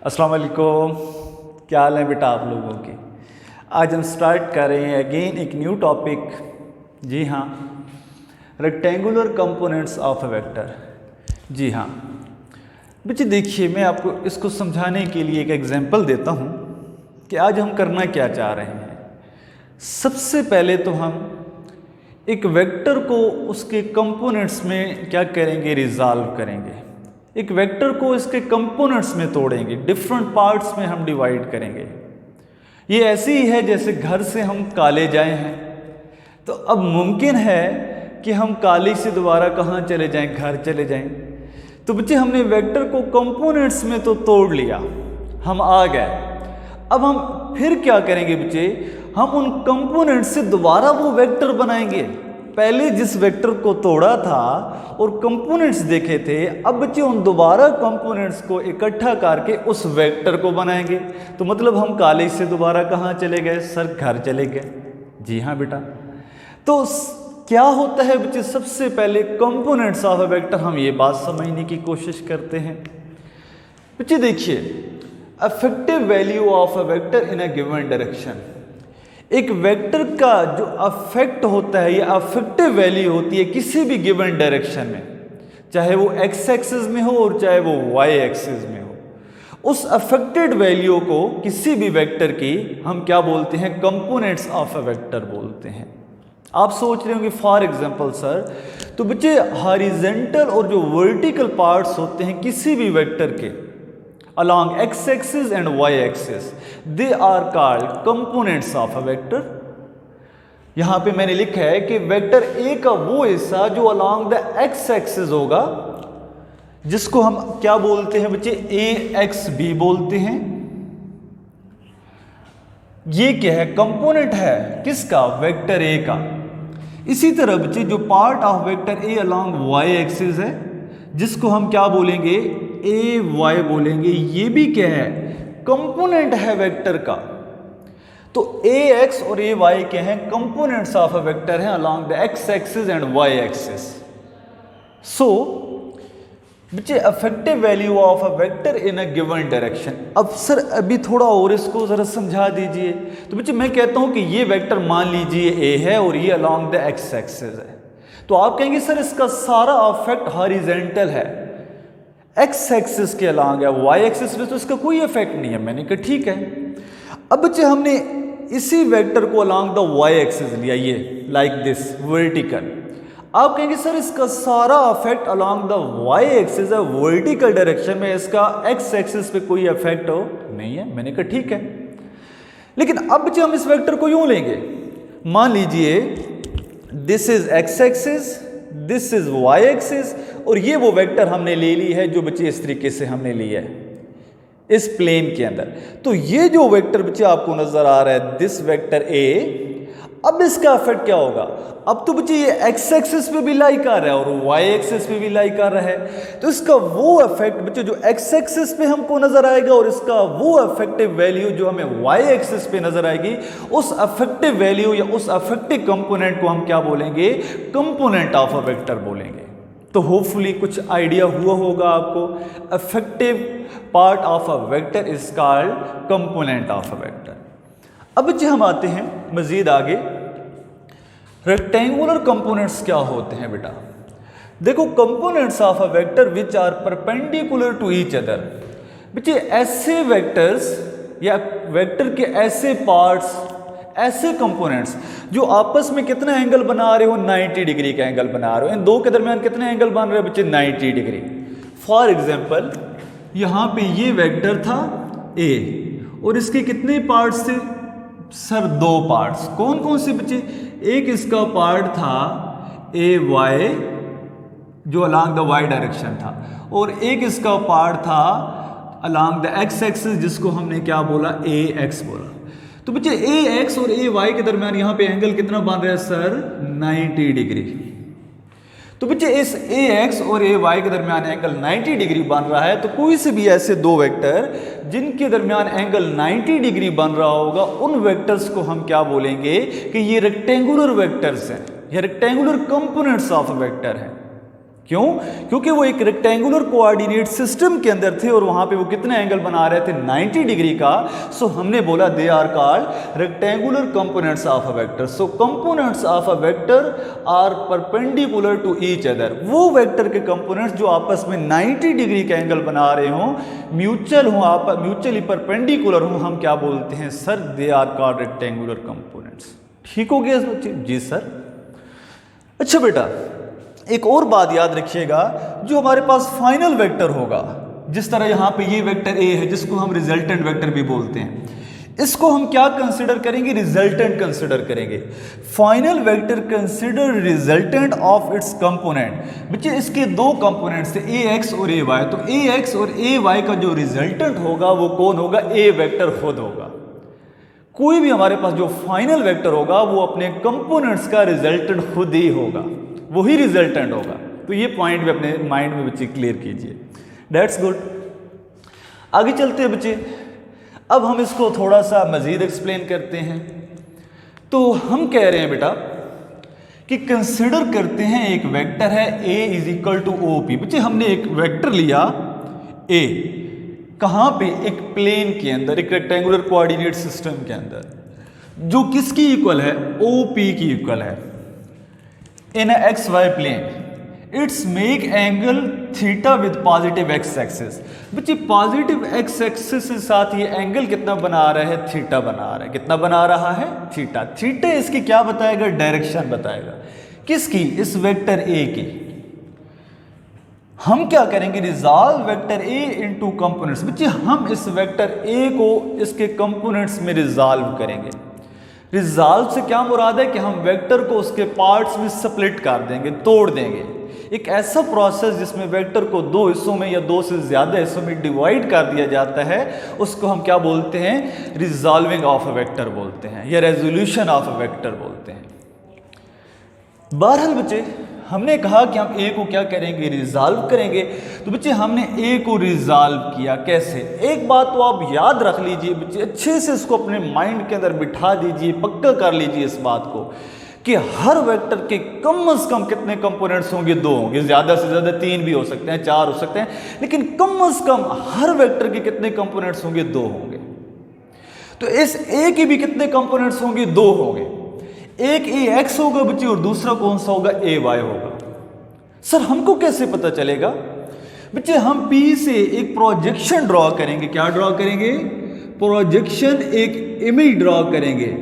अस्सलाम वालेकुम, क्या हाल है बेटा आप लोगों के। आज हम स्टार्ट कर रहे हैं अगेन एक न्यू टॉपिक। जी हाँ, rectangular components of a vector. जी हाँ बच्चे, देखिए मैं आपको इसको समझाने के लिए एक एग्जांपल देता हूँ कि आज हम करना क्या चाह रहे हैं। सबसे पहले तो हम एक वेक्टर को उसके कंपोनेंट्स में क्या करेंगे, रिजॉल्व करेंगे। एक वेक्टर को इसके कंपोनेंट्स में तोड़ेंगे, डिफरेंट पार्ट्स में हम डिवाइड करेंगे। ये ऐसे ही है जैसे घर से हम कॉलेज जाए हैं, तो अब मुमकिन है कि हम कॉलेज से दोबारा कहाँ चले जाएं, घर चले जाएं। तो बच्चे हमने वेक्टर को कंपोनेंट्स में तो तोड़ लिया, हम आ गए। अब हम फिर क्या करेंगे बच्चे, हम उन कंपोनेंट्स से दोबारा वो वेक्टर बनाएंगे। पहले जिस वेक्टर को तोड़ा था और कंपोनेंट्स देखे थे, अब बच्चे उन दोबारा कंपोनेंट्स को इकट्ठा करके उस वेक्टर को बनाएंगे। तो मतलब हम कॉलेज से दोबारा कहाँ चले गए सर, घर चले गए। जी हाँ बेटा, तो क्या होता है बच्चे, सबसे पहले कंपोनेंट्स ऑफ अ वेक्टर हम ये बात समझने की कोशिश करते हैं। बच्चे देखिए, affective value of a vector in a given direction. एक वेक्टर का जो अफेक्ट होता है, ये अफेक्टिव वैल्यू होती है किसी भी गिवन डायरेक्शन में, चाहे वो एक्स एक्सिस में हो और चाहे वो वाई एक्सिस में हो। उस अफेक्टेड वैल्यू को किसी भी वेक्टर की हम क्या बोलते हैं, कंपोनेंट्स ऑफ अ वेक्टर बोलते हैं। आप सोच रहे होंगे फॉर एग्जांपल सर, तो बच्चे हॉरिजॉन्टल और जो वर्टिकल पार्ट्स होते हैं किसी भी वेक्टर के along x axis and y axis, they are called components of a vector। यहां पे मैंने लिखा है कि वेक्टर ए का वो हिस्सा जो along the x axis होगा, जिसको हम क्या बोलते हैं बच्चे, ए एक्स बी बोलते हैं। ये क्या है, कंपोनेंट है किसका, वेक्टर ए का। इसी तरह बच्चे जो part of vector A along y axis है, जिसको हम क्या बोलेंगे, ए वाई बोलेंगे, ये भी क्या है, कंपोनेंट है वेक्टर का। तो ए एक्स और ए वाई क्या है, कंपोनेंट्स ऑफ अ वेक्टर है along the x axis and Y axis. So बच्चे effective value of a vector in a given direction. अब सर अभी थोड़ा और इसको जरा समझा दीजिए। तो बच्चे मैं कहता हूं कि ये वेक्टर मान लीजिए ए है और ये अलोंग द एक्स एक्सिस है, तो आप कहेंगे सर इसका सारा अफेक्ट हॉरिजॉन्टल है, एक्स एक्सिस के अलॉन्ग है, वाई एक्सिस पे तो इसका कोई इफेक्ट नहीं है। मैंने कहा ठीक है। अब बच्चे हमने इसी वेक्टर को अलॉन्ग द वाई एक्सिस लिया, ये लाइक दिस वर्टिकल। आप कहेंगे सर इसका सारा effect along the Y axis है, वर्टिकल डायरेक्शन में, इसका एक्स एक्सिस पे कोई इफेक्ट हो नहीं है। मैंने कहा ठीक है। लेकिन अब बच्चे हम इस वेक्टर को यूं लेंगे, मान लीजिए this is X axis, this is Y axis, और ये वो वेक्टर हमने ले ली है जो बच्चे इस तरीके से हमने लिया है इस प्लेन के अंदर। तो ये जो वेक्टर बच्चे आपको नजर आ रहा है, दिस वेक्टर ए, अब इसका इफेक्ट क्या होगा, अब तो बच्चे ये एक्स एक्सिस पे भी लाई कर रहा है और वाई एक्सिस पे भी लाई कर रहा है। तो इसका वो इफेक्ट बच्चे जो एक्स एक्सिस पे हमको नजर आएगा और इसका वो इफेक्टिव वैल्यू जो हमें वाई एक्सिस पे नजर आएगी, उस इफेक्टिव वैल्यू या उस इफेक्टिव कंपोनेंट को हम क्या बोलेंगे, कंपोनेंट ऑफ अ वेक्टर बोलेंगे। तो होपफुली कुछ आइडिया हुआ होगा आपको। Effective part of a vector is called component of a vector. अब बच्चे हम आते हैं मजीद आगे, रेक्टेंगुलर कंपोनेंट्स क्या होते हैं बेटा। देखो, components of a vector which are perpendicular to each other. बच्चे ऐसे वेक्टर्स या वेक्टर के ऐसे पार्ट्स, ऐसे कंपोनेंट्स जो आपस में कितना एंगल बना रहे हो, 90 डिग्री का एंगल बना रहे हो। इन दो के दरमियान कितने एंगल बन रहे हैं बच्चे, 90 डिग्री। फॉर एग्जांपल यहां पे ये वेक्टर था ए और इसके कितने पार्ट्स थे सर, दो पार्ट्स। कौन कौन से बच्चे, एक इसका पार्ट था ए वाई जो अलोंग द वाई डायरेक्शन था, और एक इसका पार्ट था अलोंग द एक्स एक्सिस जिसको हमने क्या बोला, ए एक्स बोला। तो बच्चे ए एक्स और ए वाई के दरमियान यहां पे एंगल कितना बन रहा है सर, 90 डिग्री। तो बच्चे इस ए एक्स और ए वाई के दरमियान एंगल 90 डिग्री बन रहा है। तो कोई से भी ऐसे दो वेक्टर जिनके दरमियान एंगल 90 डिग्री बन रहा होगा, उन वेक्टर्स को हम क्या बोलेंगे कि ये रेक्टेंगुलर वेक्टर्स हैं, ये रेक्टेंगुलर कंपोनेंट्स ऑफ वेक्टर हैं। क्यों? क्योंकि वो एक रेक्टेंगुलर कोऑर्डिनेट सिस्टम के अंदर थे और वहां पे वो कितने एंगल बना रहे थे? 90 डिग्री का। सो हमने बोला they are called rectangular components of a vector. So components of a vector are perpendicular to each other. वो वेक्टर के कंपोनेंट्स जो आपस में 90 डिग्री का एंगल बना रहे हों, म्यूचुअली परपेंडिकुलर हों, हम क्या बोलते हैं sir? They are called rectangular components. ठीक हो गया बच्चे? जी सर। अच्छा बेटा, एक और बात याद रखिएगा, जो हमारे पास फाइनल वेक्टर होगा, जिस तरह यहाँ पे ये वेक्टर ए है जिसको हम रिजल्टेंट वेक्टर भी बोलते हैं, इसको हम क्या कंसिडर करेंगे? रिजल्टेंट कंसिडर करेंगे। Final vector consider resultant of its component. बच्चे इसके दो कंपोनेंट्स थे, ए एक्स और ए वाई। तो ए एक्स और ए वाई का जो रिजल्टेंट होगा वो कौन होगा? ए वेक्टर खुद होगा। कोई भी हमारे पास जो फाइनल वेक्टर होगा वो अपने कंपोनेंट्स का रिजल्टेंट खुद ही होगा, वही रिजल्टेंट होगा। तो ये पॉइंट भी अपने माइंड में बच्चे क्लियर कीजिए। That's good. आगे चलते हैं बच्चे, अब हम इसको थोड़ा सा मजीद एक्सप्लेन करते हैं। तो हम कह रहे हैं बेटा कि कंसिडर करते हैं एक वेक्टर है a is equal to O P. बच्चे हमने एक वेक्टर लिया a, कहाँ पे? एक प्लेन के अंदर, एक रेक्टेंगुलर कोऑर्डिनेट सिस्टम के अंदर, जो किसकी इक्वल है? ओ पी की इक्वल है। In a XY plane, it's make angle theta with positive x axis। बच्चे पॉजिटिव x एक्सिस के साथ ये एंगल कितना बना रहा है? थीटा बना रहा है। कितना बना रहा है? थीटा। थीटा इसकी क्या बताएगा? डायरेक्शन बताएगा। किसकी? इस वेक्टर a की। हम क्या करेंगे? Resolve vector a into components. बच्चे हम इस वेक्टर a को इसके कंपोनेंट्स में रिजॉल्व करेंगे। रिजॉल्व से क्या मुराद है? कि हम वेक्टर को उसके पार्ट्स में स्प्लिट कर देंगे, तोड़ देंगे। एक ऐसा प्रोसेस जिसमें वेक्टर को दो हिस्सों में या दो से ज्यादा हिस्सों में डिवाइड कर दिया जाता है, उसको हम क्या बोलते हैं? रिजॉल्विंग ऑफ अ वेक्टर बोलते हैं, या रेजोल्यूशन ऑफ अ वेक्टर बोलते हैं। बहरहाल बच्चे, हमने कहा कि हम ए को क्या करेंगे? रिजॉल्व करेंगे। तो बच्चे हमने ए को रिजॉल्व किया। कैसे? एक बात तो आप याद रख लीजिए बच्चे, अच्छे से इसको अपने माइंड के अंदर बिठा दीजिए, पक्का कर लीजिए इस बात को कि हर वेक्टर के कम से कम कितने कंपोनेंट्स होंगे? दो होंगे। ज्यादा से ज्यादा तीन भी हो सकते हैं, चार हो सकते हैं, लेकिन कम से कम हर वेक्टर के कितने कंपोनेंट्स होंगे? दो होंगे। तो इस ए के भी कितने कंपोनेंट्स होंगे? दो होंगे। एक ए एक्स होगा बच्चे और दूसरा कौन सा होगा? ए वाई होगा। सर हमको कैसे पता चलेगा? बच्चे हम P से एक प्रोजेक्शन ड्रॉ करेंगे। क्या ड्रॉ करेंगे? प्रोजेक्शन, एक इमेज ड्रॉ करेंगे।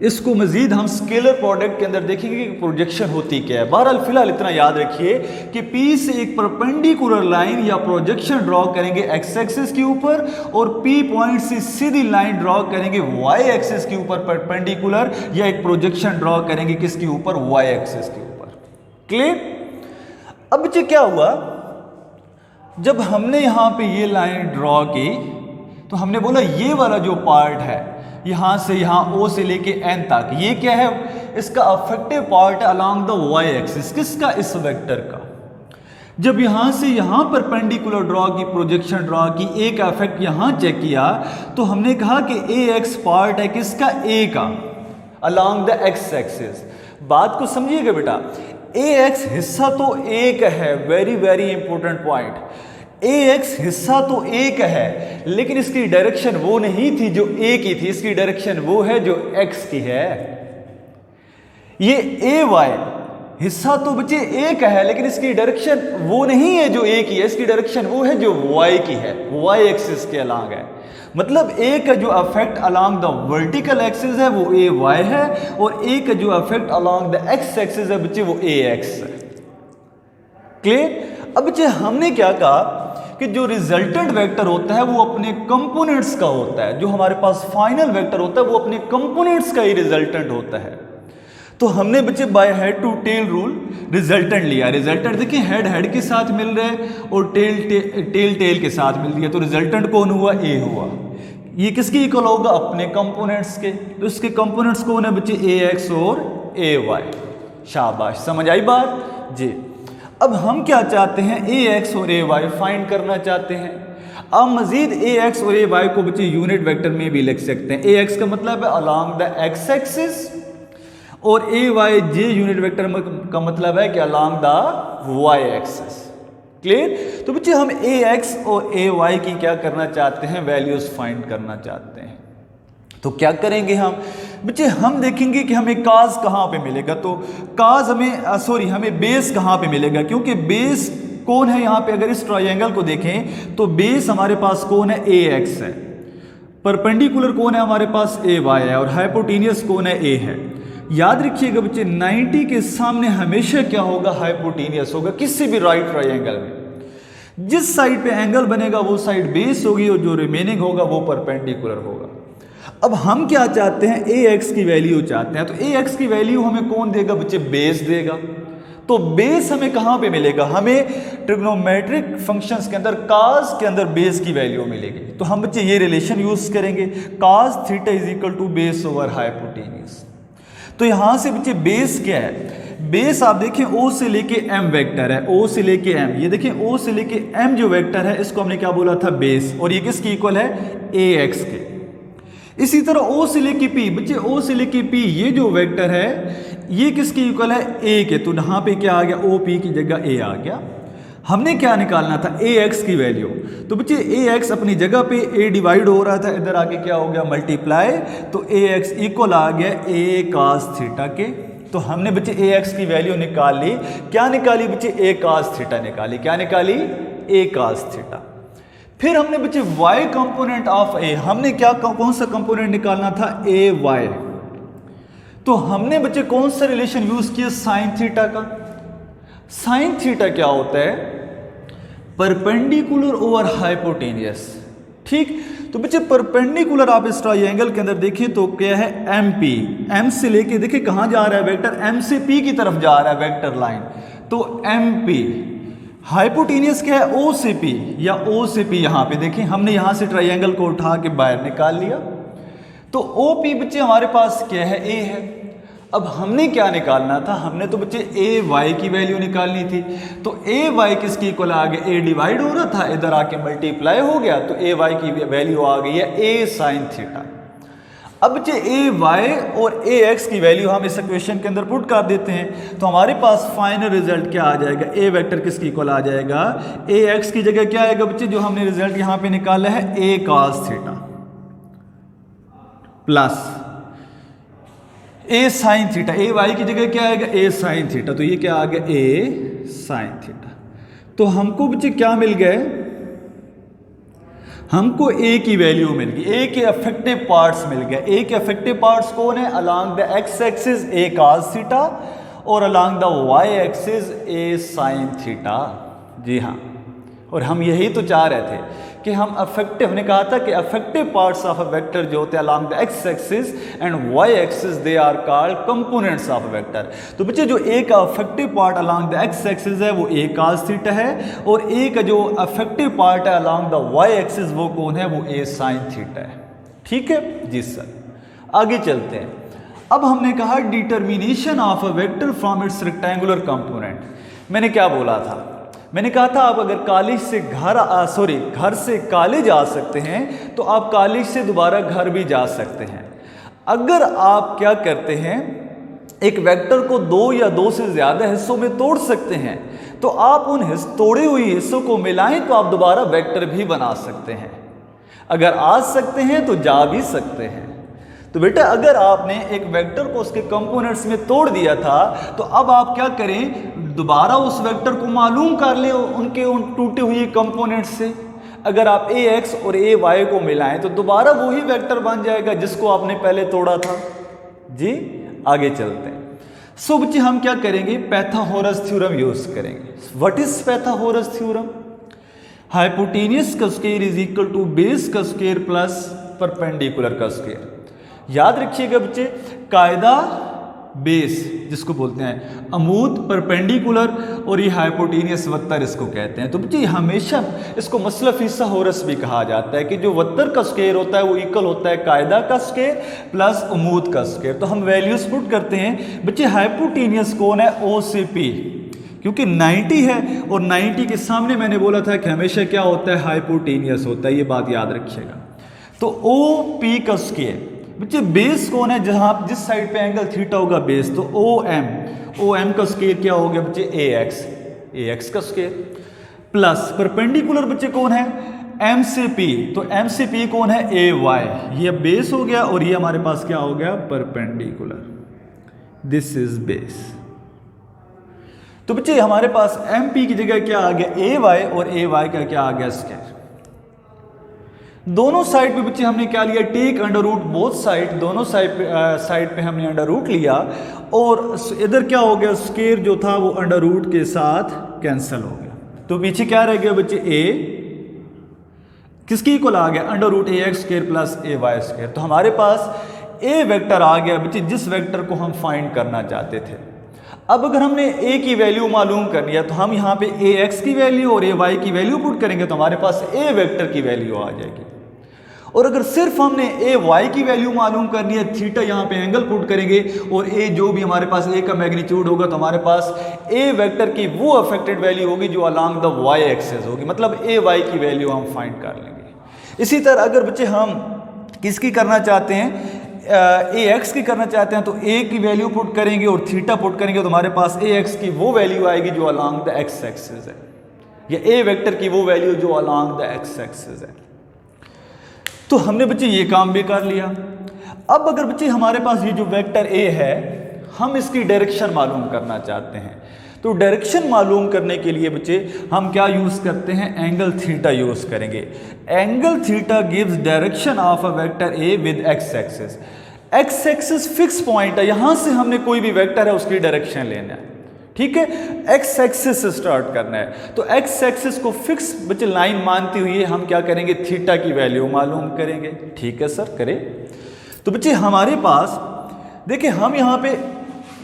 इसको मजीद हम स्केलर प्रोडक्ट के अंदर देखेंगे कि प्रोजेक्शन होती क्या है। बहरहाल फिलहाल इतना याद रखिए कि P से एक परपेंडिकुलर लाइन या प्रोजेक्शन ड्रॉ करेंगे एक्स एक्सिस के ऊपर, और P पॉइंट से सीधी लाइन ड्रॉ करेंगे वाई एक्सिस के ऊपर परपेंडिकुलर, या एक प्रोजेक्शन ड्रॉ करेंगे किसके ऊपर? वाई एक्सिस के ऊपर। क्लियर? अब बच्चे क्या हुआ, जब हमने यहां पे ये लाइन ड्रॉ की तो हमने बोला ये वाला जो पार्ट है यहां से यहां O से लेके N तक, ये क्या है? इसका अफेक्टिव पार्ट है अलोंग द वाई एक्सिस। किसका? इस वेक्टर का। जब यहां से यहां परपेंडिकुलर ड्रॉ की, प्रोजेक्शन ड्रॉ की, ए का इफेक्ट यहां चेक किया तो हमने कहा कि ए एक्स पार्ट है किसका? ए का, अलोंग द एक्स एक्सिस। बात को समझिएगा बेटा, ए एक्स हिस्सा तो एक है, वेरी वेरी इंपॉर्टेंट पॉइंट। ए एक्स हिस्सा तो एक है, लेकिन इसकी डायरेक्शन वो नहीं थी जो ए की थी, इसकी डायरेक्शन वो है जो एक्स की है। ये ए वाई हिस्सा तो बच्चे एक है, लेकिन इसकी डायरेक्शन वो नहीं है जो ए की है, इसकी डायरेक्शन वो है जो वाई की है, वाई एक्सिस के अलोंग है। मतलब ए का जो affect along the vertical axis है वो ए वाई है, और ए का जो affect along the x axis है बच्चे वो ए एक्स है। क्लियर? अब बच्चे हमने क्या कहा कि जो रिजल्टेंट वेक्टर होता है वो अपने कंपोनेंट्स का होता है। जो हमारे पास फाइनल वेक्टर होता है वो अपने कंपोनेंट्स का ही रिजल्टेंट होता है। तो हमने बच्चे by head to tail rule resultant लिया। रिजल्टेंट देखिए हेड हेड के साथ मिल रहे हैं और टेल टेल के साथ मिल रही है, तो रिजल्टेंट कौन हुआ? ए हुआ। ये किसकी इक्वल होगा? अपने कंपोनेंट्स के। तो इसके कंपोनेंट्स कौन है बच्चे? ए एक्स और ए वाई। शाबाश, समझ आई बात जी। अब हम क्या चाहते हैं? ए एक्स और ए वाई फाइंड करना चाहते हैं। अब मजीद ए एक्स और ए वाई को बच्चे यूनिट वेक्टर में भी लिख सकते हैं। ए एक्स का मतलब है अलोंग द एक्स एक्सिस, और A Y J unit vector का मतलब है कि along the Y axis. Clear? तो बच्चे हम ए एक्स और ए वाई की क्या करना चाहते हैं, वैल्यूज फाइंड करना चाहते हैं। तो क्या करेंगे हम बच्चे, हम देखेंगे कि हमें काज कहाँ पे मिलेगा। तो काज हमें बेस कहाँ पे मिलेगा, क्योंकि बेस कौन है यहाँ पे, अगर इस ट्रायंगल को देखें तो बेस हमारे पास कौन है, ए एक्स है, परपेंडिकुलर कौन है हमारे पास, ए वाई है, और हाइपोटेनियस कौन है, ए है। याद रखिएगा बच्चे 90 के सामने हमेशा क्या होगा, हाइपोटेनियस होगा किसी भी राइट ट्रायंगल में। जिस साइड पे एंगल बनेगा वो साइड बेस होगी और जो रिमेनिंग होगा वो परपेंडिकुलर होगा। अब हम क्या चाहते हैं, ए एक्स की वैल्यू चाहते हैं। तो ए एक्स की वैल्यू हमें कौन देगा बच्चे, बेस देगा। तो बेस हमें कहाँ पे मिलेगा, हमें ट्रिग्नोमेट्रिक फंक्शंस के अंदर काज के अंदर बेस की वैल्यू मिलेगी। तो हम बच्चे ये रिलेशन यूज करेंगे, cos theta is equal to base over hypotenuse. तो यहां से बच्चे बेस क्या है, बेस आप देखें ओ से लेके एम वेक्टर है, ओ से लेके एम, ये देखें ओ से लेके एम जो वेक्टर है इसको हमने क्या बोला था, बेस, और ये किसकी इक्वल है, ए एक्स के। इसी तरह ओ से लेके पी, बच्चे ओ से लेके पी ये जो वेक्टर है ये किसकी इक्वल है, ए के। तो यहाँ पे क्या आ गया, ओ पी की जगह ए आ गया। हमने क्या निकालना था, ए एक्स की वैल्यू। तो बच्चे ए एक्स अपनी जगह पे ए डिवाइड हो रहा था, इधर आके क्या हो गया, मल्टीप्लाई। तो ए एक्स इक्वल आ गया ए कास थीटा के। तो हमने बच्चे ए एक्स की वैल्यू निकाल ली। क्या निकाली बच्चे, ए कास थीटा निकाली। क्या निकाली, ए कास थीटा। फिर हमने बच्चे y कंपोनेंट ऑफ ए, हमने क्या कौन सा कंपोनेंट निकालना था, ए वाई। तो हमने बच्चे कौन सा रिलेशन यूज किया, साइन थीटा का। साइन थीटा क्या होता है, परपेंडिकुलर ओवर हाइपोटेनियस। ठीक, तो बच्चे परपेंडिकुलर आप इस ट्रायंगल के अंदर देखिए तो क्या है, एम पी, एम से लेके देखिए कहां जा रहा है वेक्टर, एम से पी की तरफ जा रहा है वेक्टर लाइन। तो एम पी, हाइपोटेनियस क्या है, ओ से पी, या ओ से पी। यहां पे देखें हमने यहां से ट्रायंगल को उठा के बाहर निकाल लिया। तो ओ पी बच्चे हमारे पास क्या है, ए है। अब हमने क्या निकालना था, हमने तो बच्चे ए वाई की वैल्यू निकालनी थी। तो ए वाई किसकी इक्वल आ गया, ए डिवाइड हो रहा था, इधर आके मल्टीप्लाई हो गया। तो ए वाई की वैल्यू आ गई है ए साइन थीटा। अब बच्चे ए वाई और ए एक्स की वैल्यू हम इस इक्वेशन के अंदर पुट कर देते हैं। तो हमारे पास फाइनल रिजल्ट क्या आ जाएगा, ए वेक्टर किसकी इक्वल आ जाएगा, ए एक्स की जगह क्या आएगा बच्चे, जो हमने रिजल्ट यहां पे निकाला है, ए कॉस थीटा प्लस ए साइन थीटा। ए वाई की जगह क्या आएगा, ए साइन थीटा। तो ये क्या आ गया, ए साइन थीटा। तो हमको बच्चे क्या मिल गए, हमको ए की वैल्यू मिल गई, ए के अफेक्टिव पार्ट्स मिल गए। ए के अफेक्टिव पार्ट्स कौन है, along the x axis A cos theta और along the Y axis A sine theta. जी हाँ, और हम यही तो चाह रहे थे कि हम अफेक्टिव, हमने कहा था कि effective parts of a vector जो होते हैं along the x axis and Y axis, they are called components of vector. तो बच्चे जो ए का effective part along the x axis है वो ए कॉस थीटा है, और ए का जो अफेक्टिव पार्ट है अलोंग द वाई एक्सिस वो कौन है, वो ए साइन थीटा है। ठीक है जी सर, आगे चलते हैं। अब हमने कहा determination of a vector from its rectangular component. मैंने क्या बोला था, मैंने कहा था आप अगर कॉलेज से घर से कॉलेज आ सकते हैं तो आप कॉलेज से दोबारा घर भी जा सकते हैं। अगर आप क्या करते हैं, एक वेक्टर को दो या दो से ज़्यादा हिस्सों में तोड़ सकते हैं, तो आप उन तोड़े हुए हिस्सों को मिलाएं तो आप दोबारा वेक्टर भी बना सकते हैं। अगर आ सकते हैं तो जा भी सकते हैं। तो बेटा अगर आपने एक वेक्टर को उसके कंपोनेंट्स में तोड़ दिया था तो अब आप क्या करें, दोबारा उस वेक्टर को मालूम कर ले उनके उन टूटे हुए कंपोनेंट्स से। अगर आप ए एक्स और ए वाई को मिलाएं तो दोबारा वही वेक्टर बन जाएगा जिसको आपने पहले तोड़ा था। जी आगे चलते हैं। सो बच्चे हम क्या करेंगे, पाइथागोरस थ्योरम यूज करेंगे। What is Pythagoras theorem, hypotenuse का square is equal to base का स्क्वायर प्लस परपेंडिकुलर का स्क्वायर। याद रखिएगा बच्चे, कायदा बेस जिसको बोलते हैं, अमूद परपेंडिकुलर, और ये हाइपोटेनियस वत्तर इसको कहते हैं। तो बच्चे हमेशा इसको मसला फिसाहोरस भी कहा जाता है कि जो वत्तर का स्क्वायर होता है वो इक्वल होता है कायदा का स्क्वायर प्लस अमूद का स्क्वायर। तो हम वैल्यूज पुट करते हैं। बच्चे हाइपोटेनियस कौन है, ओ से पी, क्योंकि 90 है और 90 के सामने मैंने बोला था कि हमेशा क्या होता है, हाइपोटेनियस होता है। ये बात याद रखिएगा। तो ओ पी का स्क्वायर बच्चे बेस कौन है, जहां जिस साइड पे एंगल थीटा होगा बेस, तो ओ एम का स्क्वायर क्या हो गया बच्चे, ए एक्स का स्क्वायर, प्लस परपेंडिकुलर बच्चे कौन है, एम से पी, तो एम से पी कौन है, ए वाई, ये बेस हो गया और ये हमारे पास क्या हो गया, परपेंडिकुलर, दिस इज बेस। तो बच्चे हमारे पास एम पी की जगह क्या आ गया, ए वाई, और ए वाई का क्या आ गया, स्क्वायर। दोनों साइड पे बच्चे हमने क्या लिया, take under root both side, दोनों साइड पे हमने अंडर रूट लिया, और इधर क्या हो गया, स्क्वायर जो था वो अंडर रूट के साथ कैंसिल हो गया, तो पीछे क्या रह गया बच्चे, ए किसकी इक्वल आ गया, अंडर रूट ए एक्स स्क्वायर प्लस ए वाई स्क्वायर। तो हमारे पास ए वेक्टर आ गया बच्चे, जिस वेक्टर को हम फाइंड करना चाहते थे। अब अगर हमने ए की वैल्यू मालूम करनी है तो हम यहाँ पे ए एक्स की वैल्यू और ए वाई की वैल्यू पुट करेंगे, तो हमारे पास ए वेक्टर की वैल्यू आ जाएगी। और अगर सिर्फ हमने ए वाई की वैल्यू मालूम करनी है, थीटा यहाँ पे एंगल पुट करेंगे, और ए जो भी हमारे पास ए का मैग्नीट्यूड होगा, तो हमारे पास ए वेक्टर की वो अफेक्टेड वैल्यू होगी जो अलोंग द वाई एक्सिस होगी, मतलब ए वाई की वैल्यू हम फाइंड कर लेंगे। इसी तरह अगर बच्चे हम किसकी करना चाहते हैं, ए एक्स की करना चाहते हैं, तो ए की वैल्यू पुट करेंगे और थीटा पुट करेंगे, तो हमारे पास ए एक्स की वो वैल्यू आएगी जो अलोंग द एक्स एक्सिस है, या ए वेक्टर की वो वैल्यू जो अलोंग द एक्स एक्सिस है। तो हमने बच्चे ये काम भी कर लिया। अब अगर बच्चे हमारे पास ये जो वेक्टर ए है, हम इसकी डायरेक्शन मालूम करना चाहते हैं, तो डायरेक्शन मालूम करने के लिए बच्चे हम क्या यूज करते हैं, एंगल थीटा यूज करेंगे। Angle theta gives direction of a vector A with x axis. X axis fix point है, यहां से हमने कोई भी वेक्टर है उसकी डायरेक्शन लेना है, ठीक है, एक्स एक्सिस से स्टार्ट करना है। तो एक्स एक्सिस को फिक्स बच्चे लाइन मानते हुए हम क्या करेंगे, थीटा की वैल्यू मालूम करेंगे। ठीक है सर, करें। तो बच्चे हमारे पास देखिए हम यहाँ पे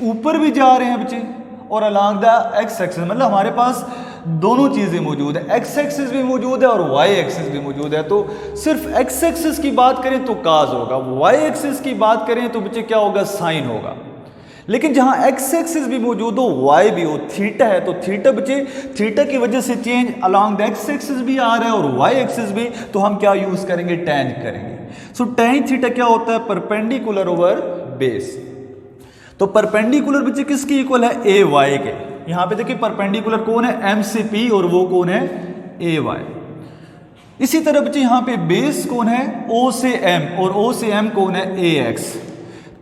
ऊपर भी जा रहे हैं बच्चे, और अलोंग द एक्स एक्सिस, मतलब हमारे पास दोनों चीज़ें मौजूद है, एक्स एक्सिस भी मौजूद है और वाई एक्सिस भी मौजूद है। तो सिर्फ एक्स एक्सिस की बात करें तो काज होगा, वाई एक्सिस की बात करें तो बच्चे क्या होगा, साइन होगा। लेकिन जहां एक्स एक्सिस भी मौजूद हो, वाई भी हो, थीटा है, तो थीटा बच्चे थीटा की वजह से change along the x axis भी आ रहा है और वाई एक्सिस भी, तो हम क्या यूज करेंगे, टैन करेंगे। सो टैन थीटा क्या होता है, परपेंडिकुलर ओवर बेस। तो परपेंडिकुलर बच्चे किसकी इक्वल है, ए वाई के। यहां पे देखिए परपेंडिकुलर कौन है, एम से पी, और वो कौन है, ए वाई। इसी तरह बच्चे यहां पे बेस कौन है, ओ से एम, और ओ से एम कौन है, ए एक्स।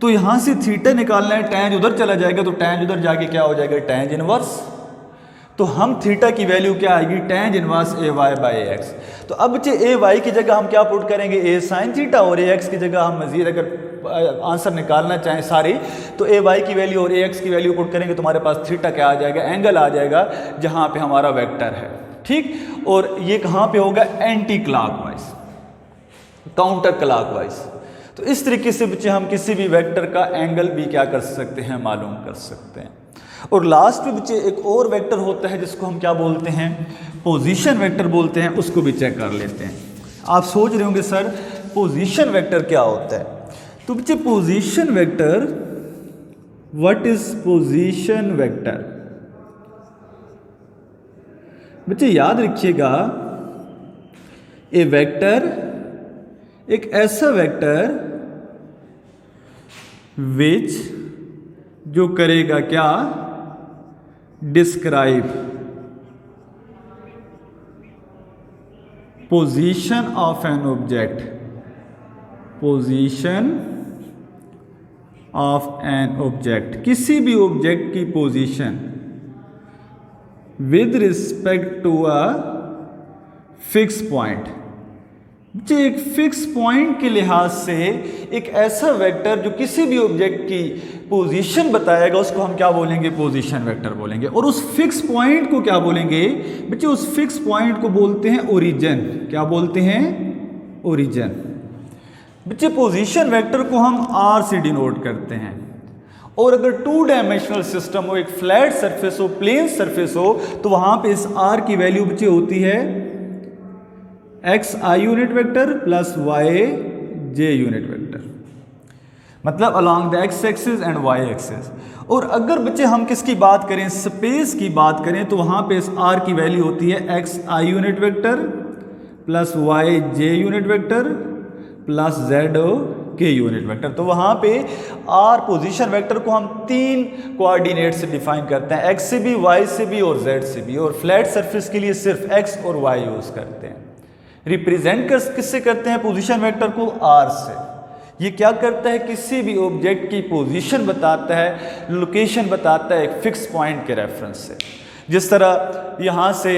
तो यहां से थीटा निकालना है, टैन उधर चला जाएगा, तो टैन उधर जाके क्या हो जाएगा, टैन इनवर्स। तो हम थीटा की वैल्यू क्या आएगी, tan inverse A Y by X. तो अब बच्चे ए वाई की जगह हम क्या पुट करेंगे, ए साइन थीटा, और ए एक्स की जगह हम मजीद अगर आंसर निकालना चाहें सारी, तो ए वाई की वैल्यू और ए एक्स की वैल्यू पुट करेंगे, तो हमारे पास थीटा क्या आ जाएगा, एंगल आ जाएगा जहां पे हमारा वेक्टर है, ठीक। और ये कहां पे होगा, एंटी क्लॉकवाइज, काउंटर क्लॉकवाइज। तो इस तरीके से बच्चे हम किसी भी वेक्टर का एंगल भी क्या कर सकते हैं, मालूम कर सकते हैं। और लास्ट में बच्चे एक और वेक्टर होता है जिसको हम क्या बोलते हैं, पोजीशन वेक्टर बोलते हैं, उसको भी चेक कर लेते हैं। आप सोच रहे होंगे सर पोजीशन वेक्टर क्या होता है, तो बच्चे position vector, what is position vector, बच्चे याद रखिएगा, ए वेक्टर एक ऐसा वेक्टर विच जो करेगा क्या, describe position of an object, position of an object, किसी भी ऑब्जेक्ट की position with respect to a fix point. एक फिक्स पॉइंट के लिहाज से एक ऐसा वेक्टर जो किसी भी ऑब्जेक्ट की पोजीशन बताएगा, उसको हम क्या बोलेंगे, पोजीशन वेक्टर बोलेंगे। और उस फिक्स पॉइंट को क्या बोलेंगे बच्चे, उस फिक्स पॉइंट को बोलते हैं ओरिजिन। क्या बोलते हैं, ओरिजिन। बच्चे पोजीशन वेक्टर को हम आर से डिनोट करते हैं। और अगर टू डायमेंशनल सिस्टम हो, एक फ्लैट सरफेस हो, प्लेन सरफेस हो, तो वहां पे इस आर की वैल्यू बच्चे होती है एक्स आई यूनिट वेक्टर प्लस वाई जे यूनिट वेक्टर, मतलब along the x axis and Y axis. और अगर बच्चे हम किसकी बात करें, स्पेस की बात करें, तो वहां पे इस आर की वैल्यू होती है एक्स आई यूनिट वेक्टर प्लस वाई जे unit vector plus Z K unit vector. तो वहाँ पे आर पोजीशन वेक्टर को हम 3 कोऑर्डिनेट से डिफाइन करते हैं, एक्स से भी, वाई से भी और जेड से भी, और फ्लैट सरफेस के लिए सिर्फ एक्स और वाई यूज़ करते हैं। रिप्रेजेंट किससे करते हैं पोजीशन वेक्टर को? आर से। ये क्या करता है? किसी भी ऑब्जेक्ट की पोजीशन बताता है, लोकेशन बताता है एक फिक्स पॉइंट के रेफरेंस से। जिस तरह यहाँ से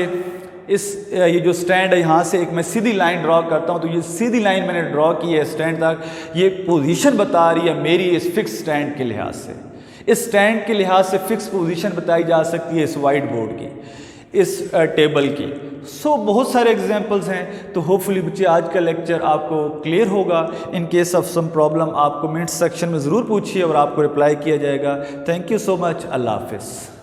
ये जो स्टैंड है, यहाँ से एक मैं सीधी लाइन ड्रॉ करता हूँ, तो ये सीधी लाइन मैंने ड्रॉ की है स्टैंड तक, ये पोजीशन बता रही है मेरी इस फिक्स स्टैंड के लिहाज से। इस स्टैंड के लिहाज से फिक्स पोजीशन बताई जा सकती है इस वाइट बोर्ड की, इस टेबल की। बहुत सारे एग्जांपल्स हैं। तो होपफुली बच्चे आज का लेक्चर आपको क्लियर होगा। In case of some problem आप कमेंट सेक्शन में ज़रूर पूछिए और आपको रिप्लाई किया जाएगा। Thank you so much. अल्लाह हाफिज़।